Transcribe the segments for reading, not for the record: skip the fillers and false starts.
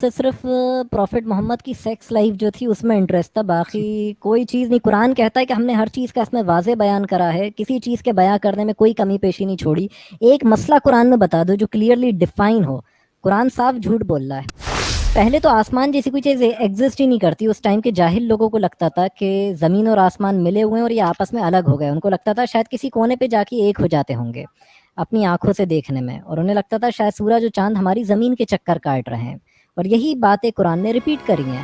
سے صرف پروفٹ محمد کی سیکس لائف جو تھی اس میں انٹرسٹ تھا، باقی کوئی چیز نہیں. قرآن کہتا ہے کہ ہم نے ہر چیز کا اس میں واضح بیان کرا ہے، کسی چیز کے بیان کرنے میں کوئی کمی پیشی نہیں چھوڑی. ایک مسئلہ قرآن میں بتا دو جو کلیئرلی ڈیفائن ہو. قرآن صاف جھوٹ بول رہا ہے. پہلے تو آسمان جیسی کوئی چیز ایگزسٹ ہی نہیں کرتی. اس ٹائم کے جاہل لوگوں کو لگتا تھا کہ زمین اور آسمان ملے ہوئے ہیں اور یہ آپس میں الگ ہو گئے. ان کو لگتا تھا شاید کسی کونے پہ جا کے ایک ہو جاتے ہوں گے اپنی آنکھوں سے دیکھنے میں، اور انہیں لگتا تھا شاید سورج اور چاند ہماری زمین کے چکر کاٹ رہے ہیں. اور یہی باتیں قرآن نے ریپیٹ کری ہیں.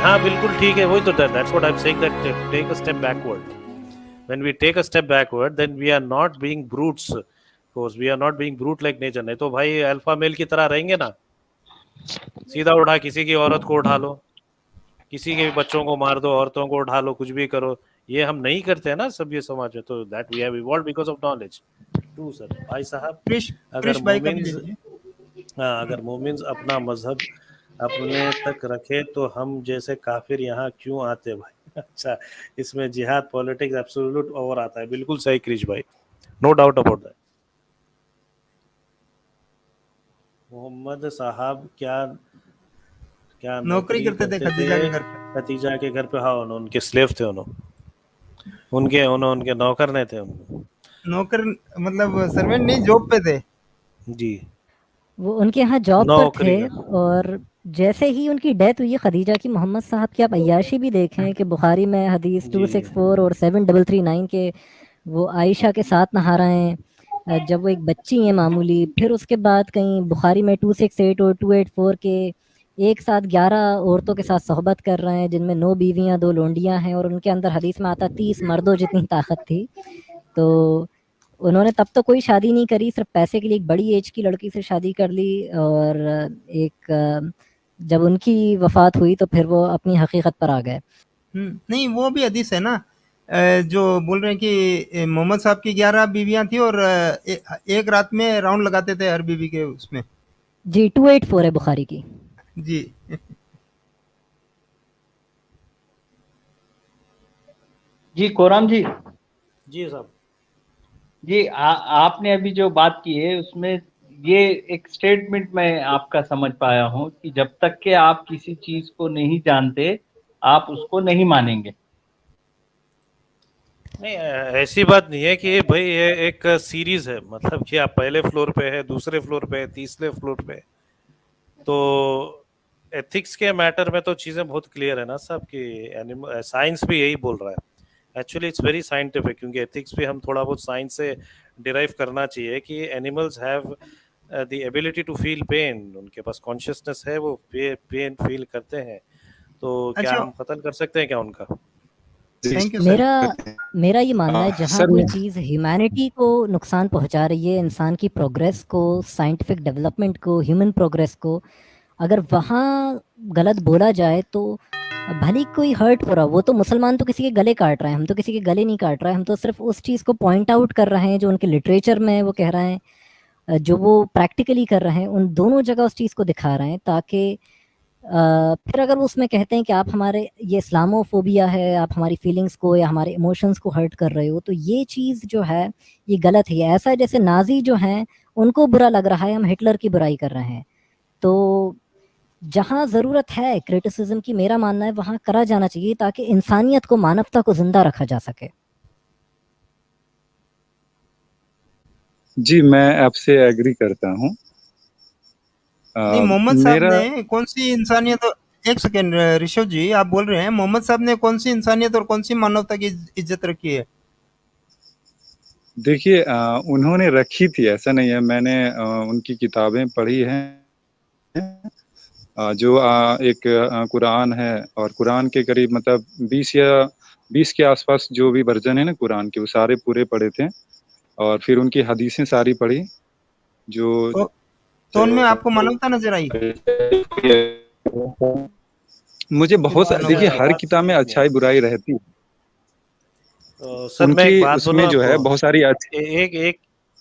ہاں بالکل ٹھیک ہے، وہی تو that's what I'm saying, that take a step backward. When we take a step backward, then we are not being brutes, because we are not being brute like nature. نہیں تو بھائی الفا میل کی طرح رہیں گے نا، سیدھا اٹھا کسی کی عورت کو اٹھا لو، کسی کے بچوں کو مار دو، عورتوں کو اٹھا لو، کچھ بھی کرو. یہ ہم نہیں کرتے ہیں نا سب یہ سماج میں. تو that we have evolved because of knowledge. To sir بھائی صاحب، اگر مومنز اگر مومنز اپنا مذہب اپنے تک رکھے تو ہم جیسے کافر یہاں کیوں آتے بھائی؟ اچھا، اس میں جہاد پالیٹکس ایبسولوٹ اوور آتا ہے. بالکل صحیح کرش بھائی، نو ڈاؤٹ اباؤٹ دیٹ. محمد صاحب کیا نوکری کرتے تھے خدیجہ کے گھر پہ؟ ہاں ان کے سلیو تھے، ان کے نوکر نہیں تھے. نوکر مطلب سروینٹ نہیں، جاب پہ تھے. جی وہ ان کے یہاں جاب پر تھے. اور جیسے ہی ان کی ڈیتھ ہوئی خدیجہ کی، محمد صاحب کی آپ عیاشی بھی دیکھیں کہ بخاری میں حدیث 264 اور 7339 کے وہ عائشہ کے ساتھ نہا رہے ہیں جب وہ ایک بچی ہیں معمولی. پھر اس کے بعد کہیں بخاری میں 268 اور 284 کے ایک ساتھ 11 عورتوں کے ساتھ صحبت کر رہے ہیں جن میں 9 بیویاں 2 لونڈیاں ہیں، اور ان کے اندر حدیث میں آتا 30 مردوں جتنی طاقت تھی. تو انہوں نے تب تو کوئی شادی نہیں کری، صرف پیسے کے لیے ایک بڑی ایج کی لڑکی سے شادی کر لی. اور ایک جب ان کی وفات ہوئی تو پھر وہ اپنی حقیقت پر آ گئے. نہیں وہ بھی حدیث ہے نا جو بول رہے ہیں کہ محمد صاحب کی 11 بیویاں تھیں اور ایک رات میں راؤنڈ لگاتے تھے ہر بیوی کے اس میں. جی 284 ہے بخاری کی. جی جی قرآن جی صاحب جی آپ نے ابھی جو بات کی ہے اس میں یہ ایک سٹیٹمنٹ میں آپ کا سمجھ پایا ہوں کہ جب تک کہ آپ کسی چیز کو نہیں جانتے آپ اس کو نہیں مانیں گے. نہیں ایسی بات نہیں ہے کہ بھائی یہ ایک سیریز ہے، مطلب کہ آپ پہلے فلور پہ ہے، دوسرے فلور پہ ہے، تیسرے فلور پہ. تو ایتھکس کے میٹر میں تو چیزیں بہت کلیئر ہے نا صاحب، کہ سائنس بھی یہی بول رہا ہے. ایکچولی اٹس ویری سائنٹیفک، کیونکہ ایتھکس بھی ہم تھوڑا بہت سائنس سے ڈیرائیو کرنا چاہیے کہ animals have the ability to feel pain. ان کے پاس کانشیسنس ہے، وہ پین فیل کرتے ہیں. تو کیا ہم قتل کر سکتے ہیں کیا ان کا؟ میرا یہ ماننا ہے جہاں کوئی چیز ہیومینٹی کو نقصان پہنچا رہی ہے، انسان کی پروگریس کو، سائنٹیفک ڈیولپمنٹ کو، ہیومن پروگریس کو، اگر وہاں غلط بولا جائے تو بھلی کوئی ہرٹ ہو رہا. وہ تو مسلمان تو کسی کے گلے کاٹ رہے ہیں، ہم تو کسی کے گلے نہیں کاٹ رہے ہیں. ہم تو صرف اس چیز کو پوائنٹ آؤٹ کر رہے ہیں جو ان کے لٹریچر میں وہ کہہ رہے ہیں، جو وہ پریکٹیکلی کر رہے ہیں. ان دونوں جگہ اس چیز کو دکھا رہے ہیں تاکہ پھر اگر وہ اس میں کہتے ہیں کہ آپ ہمارے یہ اسلامو فوبیا ہے، آپ ہماری فیلنگس کو یا ہمارے ایموشنس کو ہرٹ کر رہے ہو، تو یہ چیز جو ہے یہ غلط ہے. ایسا ہے جیسے نازی جو ہیں ان کو برا لگ رہا ہے ہم ہٹلر کی برائی کر رہے ہیں. تو جہاں ضرورت ہے کرٹیسزم کی، میرا ماننا ہے وہاں کرا جانا چاہیے تاکہ انسانیت کو، مانوتا کو زندہ رکھا جا سکے. جی میں آپ سے ایگری کرتا ہوں. نہیں محمد صاحب نے کون سی انسانیت، ایک سیکنڈ رشو جی، آپ بول رہے ہیں محمد صاحب نے کون سی انسانیت اور کون سی مانوتا کی عزت رکھی ہے؟ دیکھیے انہوں نے رکھی تھی، ایسا نہیں ہے. میں نے ان کی کتابیں پڑھی ہیں جو ایک قرآن ہے، اور قرآن کے قریب مطلب 20 کے آس پاس جو بھی ورژن ہے نا قرآن کے، وہ سارے پورے پڑھے تھے. اور پھر ان کی حدیثیں ساری پڑھی جو تو ان میں آپ کو مانوتا نظر آئی؟ مجھے بہت، دیکھیے ہر کتاب میں اچھائی برائی رہتی ہے. سر میں ایک بات اس میں جو ہے بہت ساری ایک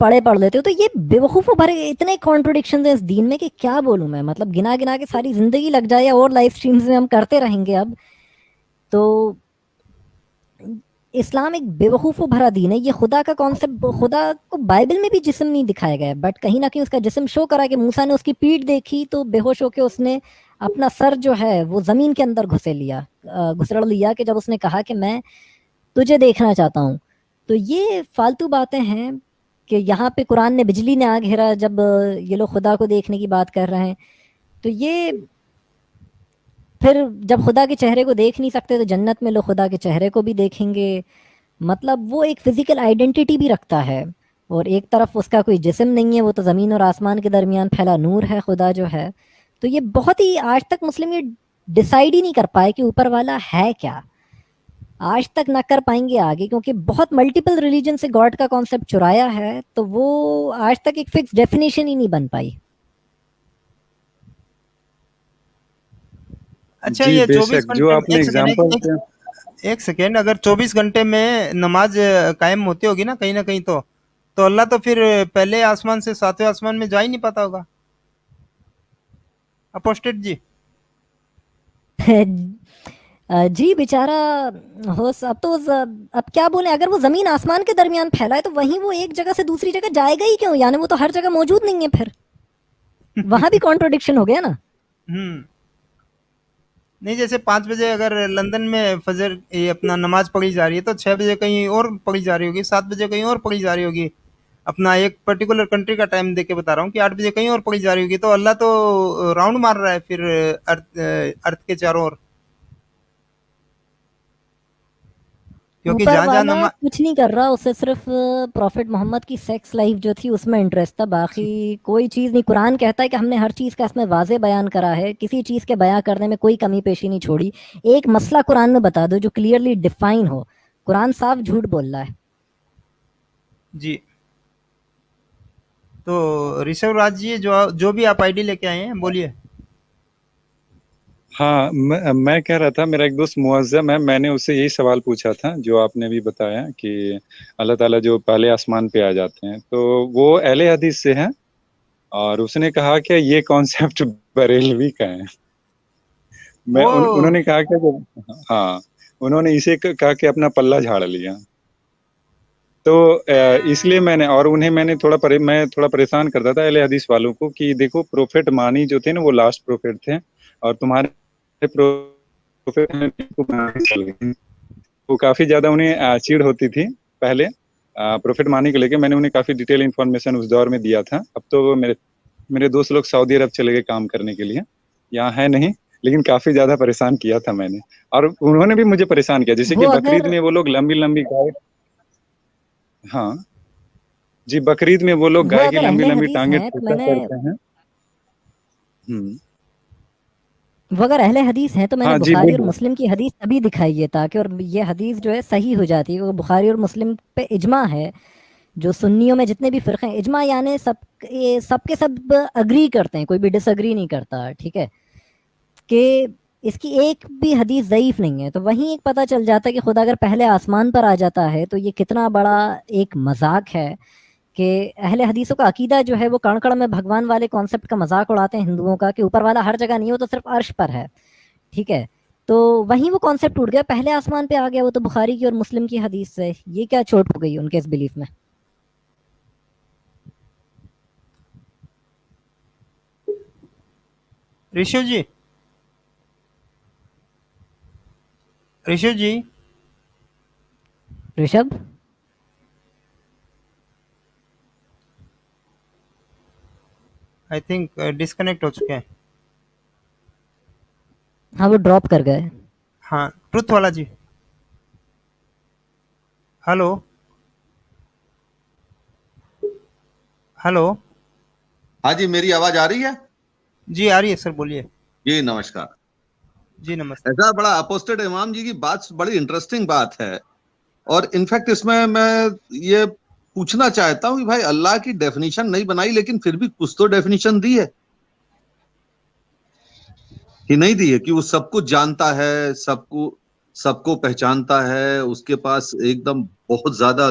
پڑھ لیتے ہو. تو یہ بیوقوفوں بھرے اتنے کانٹروڈکشنز ہیں اس دین میں کہ کیا بولوں میں, مطلب گنا گنا کے ساری زندگی لگ جائے, اور لائف سٹریمز میں ہم کرتے رہیں گے. اب تو اسلام ایک بیوقوفوں بھرا دین ہے. یہ خدا کا کانسیپٹ, خدا کو بائبل میں بھی جسم نہیں دکھایا گیا ہے, بٹ کہیں نہ کہیں اس کا جسم شو کرا کہ موسیٰ نے اس کی پیٹھ دیکھی تو بے ہوش ہو کے اس نے اپنا سر جو ہے وہ زمین کے اندر گھسڑ لیا کہ جب اس نے کہا کہ میں تجھے دیکھنا چاہتا ہوں. تو یہ فالتو باتیں ہیں کہ یہاں پہ قرآن نے بجلی نے آ گھیرا جب یہ لوگ خدا کو دیکھنے کی بات کر رہے ہیں. تو یہ پھر جب خدا کے چہرے کو دیکھ نہیں سکتے تو جنت میں لوگ خدا کے چہرے کو بھی دیکھیں گے. مطلب وہ ایک فزیکل آئیڈینٹی بھی رکھتا ہے, اور ایک طرف اس کا کوئی جسم نہیں ہے, وہ تو زمین اور آسمان کے درمیان پھیلا نور ہے خدا جو ہے. تو یہ بہت ہی آج تک مسلم یہ ڈیسائیڈ ہی نہیں کر پائے کہ اوپر والا ہے کیا, آج تک نہ کر پائیں گے آگے, کیونکہ بہت ملٹیپل ریلیجن سے گاڈ کا کانسیپٹ چرایا ہے, تو وہ آج تک ایک فکس ڈیفینیشن ہی نہیں بن پائی. اچھا جی یہ بے 24 شک جو آپ نے ایگزامپل ایک سیکنڈ, اگر 24 گھنٹے میں نماز قائم ہوتی ہوگی نا کہیں نہ کہیں, تو اللہ تو پھر پہلے آسمان سے 7ویں آسمان میں جا ہی نہیں پاتا ہوگا. اپوسٹیٹ جی جی بیچارہ اب کیا بولیں, اگر وہ زمین آسمان کے درمیان پھیلا ہے تو وہیں وہ ایک جگہ سے دوسری جگہ جائے گا ہی کیوں, یعنی وہ تو ہر جگہ موجود نہیں ہے, پھر وہاں بھی کانٹروڈکشن ہو گیا نا. نہیں, جیسے 5 بجے اگر لندن میں فجر اپنا نماز پڑھی جا رہی ہے تو 6 بجے کہیں اور پڑھی جا رہی ہوگی, 7 بجے کہیں اور پڑھی جا رہی ہوگی. اپنا ایک پرٹیکولر کنٹری کا ٹائم دے کے بتا رہا ہوں کہ 8 بجے کہیں اور پڑھی جا رہی ہوگی. تو اللہ تو راؤنڈ مار رہا ہے پھر ارتھ کے چاروں اور, کیونکہ اوپر جہاں جہاں والا کچھ نہیں کر رہا, اسے صرف پروفٹ محمد کی سیکس لائف جو تھی اس میں انٹرسٹ تھا, باقی کوئی چیز نہیں. قرآن کہتا ہے کہ ہم نے ہر چیز کا اس میں واضح بیان کرا ہے, کسی چیز کے بیان کرنے میں کوئی کمی پیشی نہیں چھوڑی. ایک مسئلہ قرآن میں بتا دو جو کلیئرلی ڈیفائن ہو, قرآن صاف جھوٹ بول رہا ہے. جی تو ریشو راج جی جو بھی آپ آئی ڈی لے کے آئے ہیں بولیے. ہاں میں کہہ رہا تھا, میرا ایک دوست معظم ہے, میں نے اس سے یہی سوال پوچھا تھا جو آپ نے بھی بتایا کہ اللہ تعالیٰ جو پہلے آسمان پہ آ جاتے ہیں, تو وہ اہل حدیث سے ہیں, اور اس نے کہا کہ یہ کانسیپٹ بریلوی کا ہے. انہوں نے کہا کہ ہاں, انہوں نے اسے کہا کہ اپنا پلہ جھاڑ لیا. تو اس لیے میں نے, اور انہیں میں تھوڑا پریشان کرتا تھا اہل حدیث والوں کو کہ دیکھو پروفیٹ مانی جو تھے نا وہ لاسٹ پروفیٹ تھے, اور تمہارے وہ کافی زیادہ انہیں چیڑ ہوتی تھی پہلے پروفیٹ مانی کو لے کے. میں نے انہیں کافی ڈیٹیل انفارمیشن اس دور میں دیا تھا. اب تو میرے دوست لوگ سعودی عرب چلے گئے کام کرنے کے لیے, یہاں ہے نہیں, لیکن کافی زیادہ پریشان کیا تھا میں نے, اور انہوں نے بھی مجھے پریشان کیا. جیسے کہ بقرعید میں وہ لوگ لمبی گائے, ہاں جی بقرعید میں وہ لوگ گائے کی لمبی ٹانگیں کرتے ہیں. وہ اگر اہل حدیث ہیں تو میں نے بخاری اور مسلم کی حدیث تبھی دکھائی ہے تاکہ, اور یہ حدیث جو ہے صحیح ہو جاتی ہے. وہ بخاری اور مسلم پہ اجماع ہے, جو سنیوں میں جتنے بھی فرقے ہیں, اجماع یعنی سب کے سب اگری کرتے ہیں, کوئی بھی ڈس اگری نہیں کرتا, ٹھیک ہے, کہ اس کی ایک بھی حدیث ضعیف نہیں ہے. تو وہیں ایک پتہ چل جاتا ہے کہ خدا اگر پہلے آسمان پر آ جاتا ہے تو یہ کتنا بڑا ایک مذاق ہے کہ اہل حدیثوں کا عقیدہ جو ہے وہ کڑ میں بھگوان والے کانسیپٹ کا مذاق اڑاتے ہیں ہندوؤں کا, کہ اوپر والا ہر جگہ نہیں ہو تو صرف عرش پر ہے, ٹھیک ہے. تو وہیں وہ کانسیپٹ ٹوٹ گیا, پہلے آسمان پہ آ گیا وہ تو بخاری کی اور مسلم کی حدیث سے. یہ کیا چوٹ ہو گئی ان کے اس بلیف میں. Rishu ji Rishabh I think disconnect ہو چکے ہیں. ہاں وہ ڈراپ کر گئے. ہاں ٹروتھ والا جی, ہلو ہاں جی, میری آواز آ رہی ہے؟ جی آ رہی ہے سر, بولیے. جی نمسکار. جی نمستے. ایسا بڑا اپوسٹیٹ امام جی کی بات بڑی انٹرسٹنگ بات ہے, اور انفیکٹ اس میں یہ پوچھنا چاہتا ہوں کہ بھائی اللہ کی ڈیفینیشن نہیں بنائی لیکن پھر بھی کچھ تو ڈیفینیشن دی ہے کہ نہیں دی ہے, کہ وہ سب کچھ جانتا ہے, سب کو پہچانتا ہے, اس کے پاس ایک دم بہت زیادہ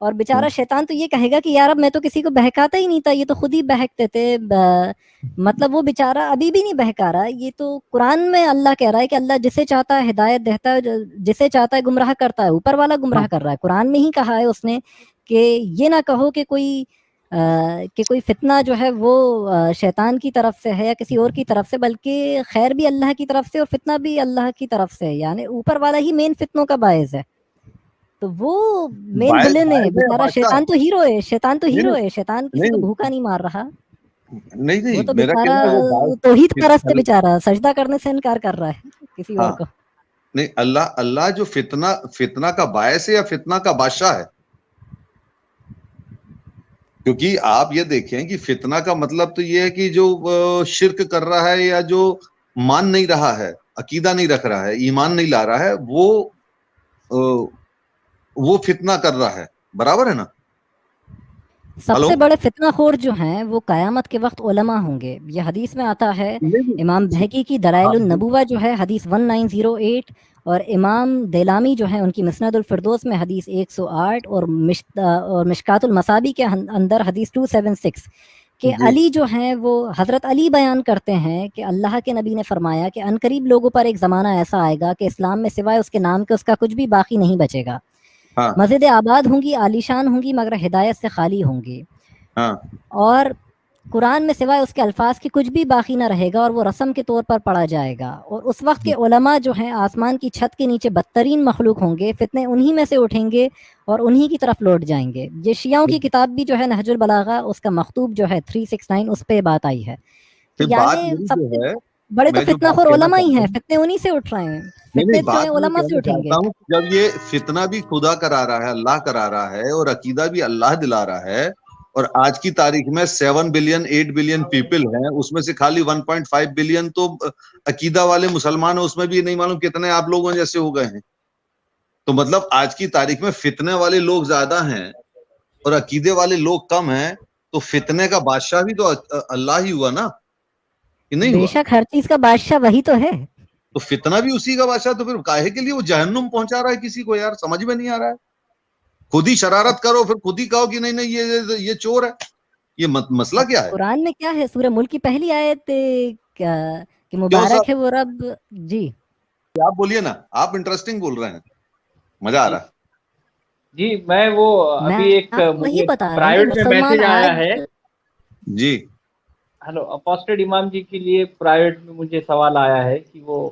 اور بیچارہ شیطان تو یہ کہے گا کہ یار اب میں تو کسی کو بہکاتا ہی نہیں تھا، یہ تو خود ہی بہکتے تھے، مطلب وہ بیچارہ ابھی بھی نہیں بہکا رہا. یہ تو قرآن میں اللہ کہہ رہا ہے کہ اللہ جسے چاہتا ہے ہدایت دیتا ہے، جسے چاہتا ہے گمراہ کرتا ہے. اوپر والا گمراہ کر رہا ہے. قرآن میں ہی کہا ہے اس نے کہ یہ نہ کہو کہ کوئی فتنہ جو ہے وہ شیطان کی طرف سے ہے یا کسی اور کی طرف سے، بلکہ خیر بھی اللہ کی طرف سے اور فتنہ بھی اللہ کی طرف سے، یعنی اوپر والا ہی مین فتنوں کا باعث ہے. تو وہ مین ولن ہے بیچارہ. شیطان تو ہیرو ہے، شیطان تو ہیرو ہے. شیطان کسی کو بھوکا نہیں مار رہا. نہیں وہ تو میرا بیچارہ کہنا ہے وہ توحید پرست ہے، بیچارہ سجدہ کرنے سے انکار کر رہا ہے کسی اور کو. نہیں، اللہ جو فتنہ کا باعث ہے یا فتنہ کا بادشاہ ہے؟ کیونکہ آپ یہ دیکھیں کہ فتنہ کا مطلب تو یہ ہے کہ جو شرک کر رہا ہے یا جو مان نہیں رہا ہے، عقیدہ نہیں رکھ رہا ہے، ایمان نہیں لا رہا ہے، وہ فتنہ کر رہا ہے. برابر ہے نا؟ سب سے بڑے فتنہ خور جو ہیں وہ قیامت کے وقت علماء ہوں گے. یہ حدیث میں آتا ہے، امام بہقی کی دلائل النبوہ جو ہے حدیث 1908، اور امام دیلامی جو ہے ان کی مسند الفردوس میں حدیث 108، اور مشکات المصابی کے اندر حدیث 276، کہ علی جو ہیں وہ حضرت علی بیان کرتے ہیں کہ اللہ کے نبی نے فرمایا کہ عنقریب لوگوں پر ایک زمانہ ایسا آئے گا کہ اسلام میں سوائے اس کے نام کے اس کا کچھ بھی باقی نہیں بچے گا. مسجد آباد ہوں گی، عالیشان ہوں گی، مگر ہدایت سے خالی ہوں گی. اور قرآن میں سوائے اس کے الفاظ کی کچھ بھی باقی نہ رہے گا، اور وہ رسم کے طور پر پڑھا جائے گا. اور اس وقت کے علماء جو ہیں آسمان کی چھت کے نیچے بدترین مخلوق ہوں گے. فتنے انہی میں سے اٹھیں گے اور انہی کی طرف لوٹ جائیں گے. یہ شیعوں کی کتاب بھی جو ہے نہج البلاغہ، اس کا مخطوب جو ہے 369، اس پہ بات آئی ہے. یعنی سب سے بڑے تو فتنہ خور علماء ہی ہیں. فتنے انہی سے اٹھ رہے ہیں. فتنے جو ہیں علماء سے اٹھیں گے. جب یہ فتنہ بھی خدا کرا رہا ہے، اللہ کرا رہا ہے، اور عقیدہ بھی اللہ دلا رہا ہے، اور آج کی تاریخ میں 7 بلین 8 بلین پیپل ہیں، اس میں سے خالی 1.5 بلین تو عقیدہ والے مسلمان ہیں، اس میں بھی نہیں معلوم کتنے آپ لوگوں جیسے ہو گئے ہیں. تو مطلب آج کی تاریخ میں فتنے والے لوگ زیادہ ہیں اور عقیدے والے لوگ کم ہیں. تو فتنے کا بادشاہ بھی تو اللہ ہی ہوا نا، کہ نہیں ہوا؟ بے شک ہر چیز کا بادشاہ وہی تو ہے. تو فتنہ بھی اسی کا بادشاہ. تو پھر کاہے کے لیے وہ جہنم پہنچا رہا ہے کسی کو؟ یار سمجھ میں نہیں آ رہا ہے. خود ہی شرارت کرو، پھر خود ہی کہو کہ نہیں یہ چور ہے. یہ مسئلہ کیا ہے؟ قرآن میں کیا ہے؟ سورہ ملک کی پہلی آیت کہ مبارک ہے وہ رب. جی آپ بولیے نا، آپ انٹرسٹنگ بول رہے ہیں، مزہ آ رہا ہے. جی میں وہ ابھی ایک وہی بتا رہا ہوں پرائیویٹ میں میسج آیا ہے. جی ہلو، اپوسٹڈ امام جی کے لیے پرائیویٹ میں مجھے سوال آیا ہے کہ وہ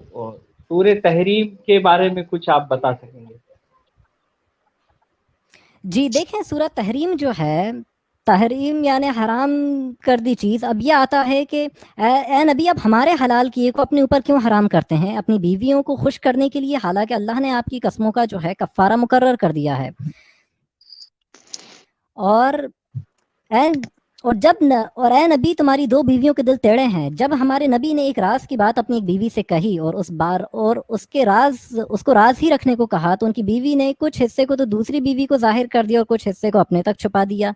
سورہ تحریم کے بارے میں کچھ آپ بتا سکیں گے؟ جی دیکھیں، سورہ تحریم جو ہے، تحریم یعنی حرام کر دی چیز. اب یہ آتا ہے کہ اے نبی، اب ہمارے حلال کیے کو اپنے اوپر کیوں حرام کرتے ہیں اپنی بیویوں کو خوش کرنے کے لیے، حالانکہ اللہ نے آپ کی قسموں کا جو ہے کفارہ مقرر کر دیا ہے. اور اے نبی، تمہاری 2 بیویوں کے دل ٹیڑے ہیں. جب ہمارے نبی نے ایک راز کی بات اپنی ایک بیوی سے کہی اور اس کو راز ہی رکھنے کو کہا، تو ان کی بیوی نے کچھ حصے کو تو دوسری بیوی کو ظاہر کر دیا اور کچھ حصے کو اپنے تک چھپا دیا.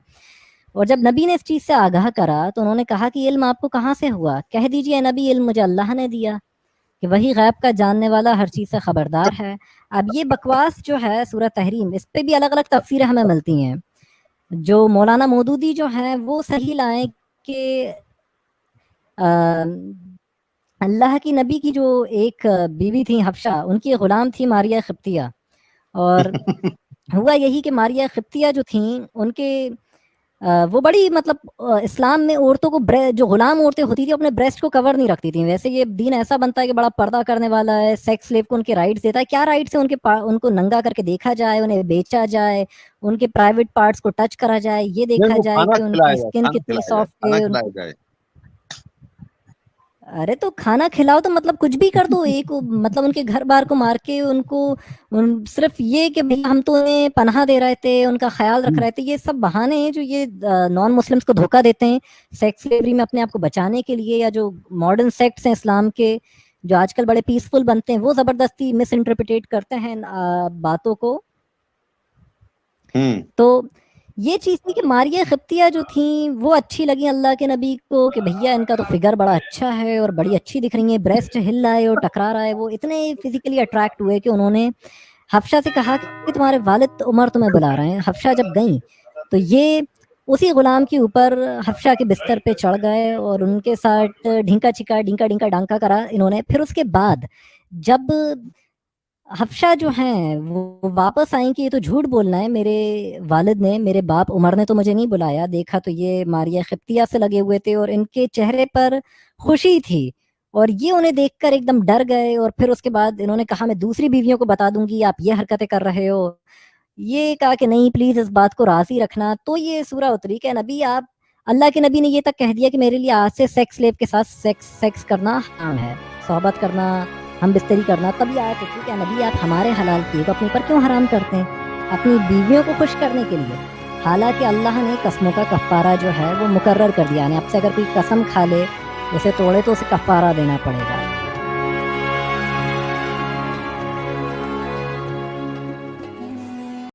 اور جب نبی نے اس چیز سے آگاہ کرا تو انہوں نے کہا کہ علم آپ کو کہاں سے ہوا؟ کہہ دیجئے اے نبی، علم مجھے اللہ نے دیا، کہ وہی غیب کا جاننے والا، ہر چیز سے خبردار ہے. اب یہ بکواس جو ہے سورہ تحریم، اس پہ بھی الگ الگ تفسیریں ہمیں ملتی ہیں. جو مولانا مودودی جو ہیں وہ صحیح لائیں کہ اللہ کی نبی کی جو ایک بیوی تھی حفصہ، ان کی غلام تھی ماریہ قبطیہ. اور ہوا یہی کہ ماریہ قبطیہ جو تھیں ان کے وہ بڑی مطلب اسلام میں عورتوں کو جو غلام عورتیں ہوتی تھیں اپنے بریسٹ کو کور نہیں رکھتی تھیں. ویسے یہ دین ایسا بنتا ہے کہ بڑا پردہ کرنے والا ہے، سیکس سلیو کو ان کے رائٹس دیتا ہے. کیا رائٹس ہیں ان کو ننگا کر کے دیکھا جائے، انہیں بیچا جائے، ان کے پرائیویٹ پارٹس کو ٹچ کرا جائے، یہ دیکھا جائے کہ ان کی اسکن کتنی سافٹ ہے. ارے تو کھانا کھلاؤ تو مطلب کچھ بھی کر دو. ایک مطلب ان کے گھر بار کو مار کے ان کو صرف یہ کہ ہم تو انہیں پناہ دے رہے تھے، ان کا خیال رکھ رہے تھے. یہ سب بہانے ہیں جو یہ نان مسلمس کو دھوکہ دیتے ہیں سیکس سلیوری میں اپنے آپ کو بچانے کے لیے. یا جو ماڈرن سیکٹس ہیں اسلام کے جو آج کل بڑے پیسفل بنتے ہیں، وہ زبردستی مس انٹرپریٹیٹ کرتے ہیں باتوں کو. تو یہ چیز تھی کہ ماریہ قبطیہ جو تھیں وہ اچھی لگی اللہ کے نبی کو کہ بھیا ان کا تو فگر بڑا اچھا ہے اور بڑی اچھی دکھ رہی ہیں، بریسٹ ہل رہا ہے اور ٹکرا رہا ہے. وہ اتنے فزیکلی اٹریکٹ ہوئے کہ انہوں نے حفشہ سے کہا کہ تمہارے والد عمر تمہیں بلا رہے ہیں. حفشہ جب گئیں تو یہ اسی غلام کے اوپر حفشہ کے بستر پہ چڑھ گئے اور ان کے ساتھ ڈھینکا چکا ڈینکا ڈینکا ڈانکا کرا انہوں نے. پھر اس کے بعد جب حفشہ جو ہیں وہ واپس آئیں کہ یہ تو جھوٹ بولنا ہے, میرے والد نے, میرے باپ عمر نے تو مجھے نہیں بلایا, دیکھا تو یہ ماریہ قبطیہ سے لگے ہوئے تھے اور ان کے چہرے پر خوشی تھی, اور یہ انہیں دیکھ کر ایک دم ڈر گئے. اور پھر اس کے بعد انہوں نے کہا میں دوسری بیویوں کو بتا دوں گی آپ یہ حرکتیں کر رہے ہو. یہ کہا کہ نہیں پلیز اس بات کو راضی رکھنا. تو یہ سورہ اتری کہ نبی آپ, اللہ کے نبی نے یہ تک کہہ دیا کہ میرے لیے آج سے سیکس سلیو کے ساتھ سیکس کرنا حرام ہے, صحبت کرنا, ہم بستری کرنا. تب یہ آیت اتری کہ نبی آپ ہمارے حلال کیے کو اپنے پر کیوں حرام کرتے ہیں, اپنی بیویوں کو خوش کرنے کے لیے. حالانکہ اللہ نے قسموں کا کفارہ جو ہے وہ مقرر کر دیا, یعنی اب سے اگر کوئی قسم کھا لے اسے توڑے تو اسے کفارہ دینا پڑے گا.